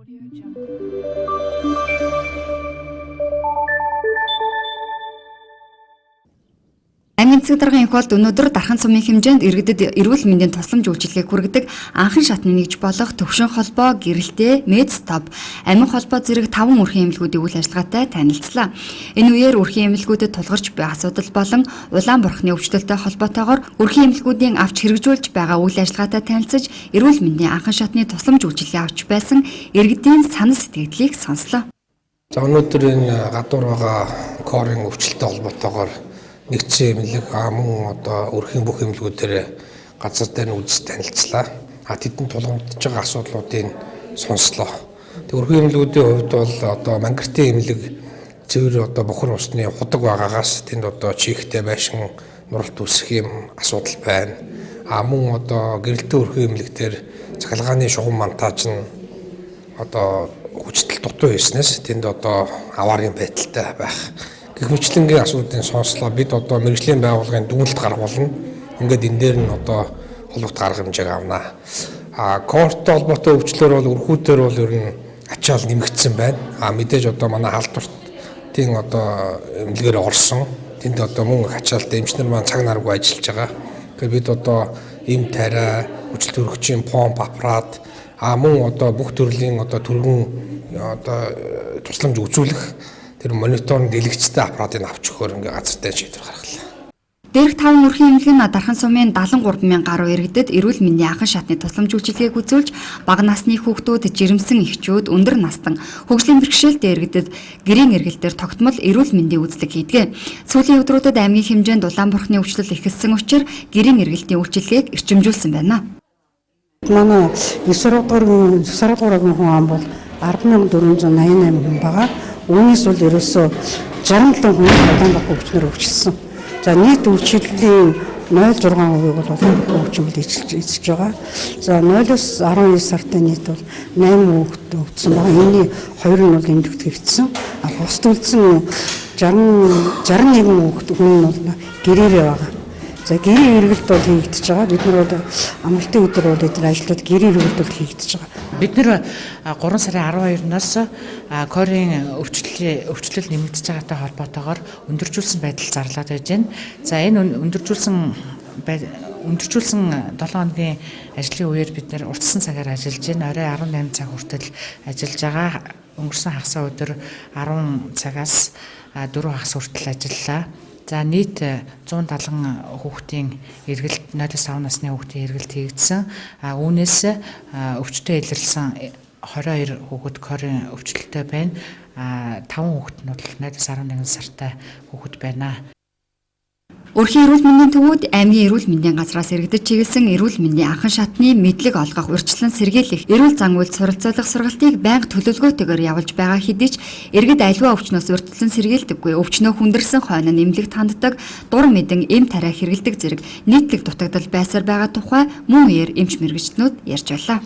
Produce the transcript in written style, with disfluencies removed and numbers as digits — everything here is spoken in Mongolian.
Аймгийн засаг даргын их болд өнөөдөр дархан сумын хэмжээнд иргэдэд эрүүл мэндийн тусламж үйлчилгээг хүргэдэг анхан шатны нэгж болох төвшин холбоо, гэрэлтэй, медстоп, амин холбоо зэрэг 5 үрхэн эмнэлгүүдийн үйл ажиллагаатай танилцлаа. Энэ үеэр үрхэн эмнэлгүүдэд тулгарч буй асуудал болон улаан бурхны өвчлөлтөй холбоотойгоор үрхэн эмнэлгүүдийн авч хэрэгжүүлж байгаа үйл ажиллагаатай танилцж эрүүл мэндийн анхан шатны тусламж үйлчилгээ авч байсан иргэдийн санал сэтгэлдлийг сонслоо. За өнөөдөр энэ гадуур байгаа корын өвчлөлтөй холбоотойгоор нэгдсэн эмнэлэг мөн өрхийн бүх эмнэлгүүдээр газар дээр үзэж танилцлаа. Тэдэнд тулгамдж байгаа асуудлуудыг сонслоо. Тэг өрхийн эмнэлгүүдийн хувьд бол мангартын эмнэлэг цэвэр бохор усны худаг байгаагаас тэнд чихтэй байшин нуралт үүсэх юм асуудал байна. Мөн гэрэлтэй өрхийн эмнэлэгтэр цахилгааны шугам монтаж нь хүчтэл дутуу хийснээс тэнд аваарийн байдалтай байх. Гэх мэтлэнгийн асуудлыг сонслоо. Бид мэргэжлийн байгууллагын дүгнэлт гаргуулна. Ингээд энэ дээр нь холбогд гарах хэмжээг авнаа. Коорттой холбоотой өвчлөөр бол өрхүүдээр бол ер нь ачаал нэмэгдсэн байна. Мэдээж манай халдвартын эмнэлгээр орсон. Тэнд мөн ачаалтай эмчнэр маань цаг наргүй ажиллаж байгаа. Тэгэхээр бид эм тариа, өвчлөлт өргөгчийн помп аппарат мөн бүх төрлийн түргэн тусламж үзүүлэх тэр мониторинг дэлгэцтэй аппаратыг авч өгөхөөр ингээ газар дээр шийдвэр гаргалаа. Дээрх 5 өрхийн эмнэлэг нь дархан сумын 73,000 гаруй иргэдэд эрүүл мэндийн анхан шатны тусламж үйлчилгээг үзүүлж бага насны хүүхдүүд, жирэмсэн эхчүүд, өндөр настан хөгжлийн бэрхшээлтэй иргэдэд гэрийн эргэлтээр тогтмол эрүүл мэндийн үзлэг хийдэг. Сүүлийн өдрүүдэд аймгийн хэмжээнд улаан бурхны өвчлөл ихэлсэн учраас гэрийн эргэлтийн үйлчилгээг эрчимжүүлсэн байна. Манай 9 дугаар хүн ам бол 10,488 хүн байгаа. Үүнээс бол ерөөсөө 67 хүн улаан бах өвчнөр өвчлсөн. За нийт өвчлөлийн 0.6% бол улаан бах өвчмөл эзэлж байгаа. За 0-оос 12 сартын нийт бол 8 хүүхэд өвдсөн байгаа. Энэний 2 нь бол эмнэлэгт хэвтсэн. Бусд үлдсэн 61 хүн нь бол гэрээрээ байгаа. За гэрийн эргэлт бол хийгдэж байгаа. Бид нар бол амралтын өдөр бол эдгээр ажлууд гэрийн эргэлт хийгдэж байгаа. Бид нэр 3 сарын 12-наас корийн өвчлөл нэмэгдэж байгаатай холбоотойгоор өндөржүүлсэн байдал зарлаад байж байна. За энэ өндөржүүлсэн 7 хоногийн ажлын үеэр бид нэр уртсан цагаар ажиллаж байна. Орой 18 цаг хүртэл ажиллаж байгаа. Өнгөрсөн хагас өдөр 10 цагаас 4 хагас хүртэл ажиллалаа. За нийт 170 хүүхдийн эргэлт 0-5 насны хүүхдийн эргэлт хийгдсэн. Үүнээс өвчтөй илэрлсэн 22 хүүхэд корийн өвчлөлтөй байна. 5 хүүхэд нь бол 0-11 сартай хүүхэд байна. Өрхийн эрүүл мэндийн төвүүд аймгийн эрүүл мэндийн газраас иргэдэд чиглэсэн эрүүл мэндийн анхан шатны мэдлэг олгох, урьдчилан сэргийлэх, эрүүл зан үйлд суралцуулах сургалтыг байнга төлөвлөгөөтэйгээр явуулж байгаа хэдий ч иргэд аливаа өвчнөөс урьдчилан сэргийлдэггүй, өвчнөө хүндэрсэн хойно нэмлэгт ханддаг, дур мэдэн эм тариа хэрэглэдэг зэрэг нийтлэг дутагдал байсаар байгаа тухай мөн үеэр эмч мэргэжлэнүүд ярьж байлаа.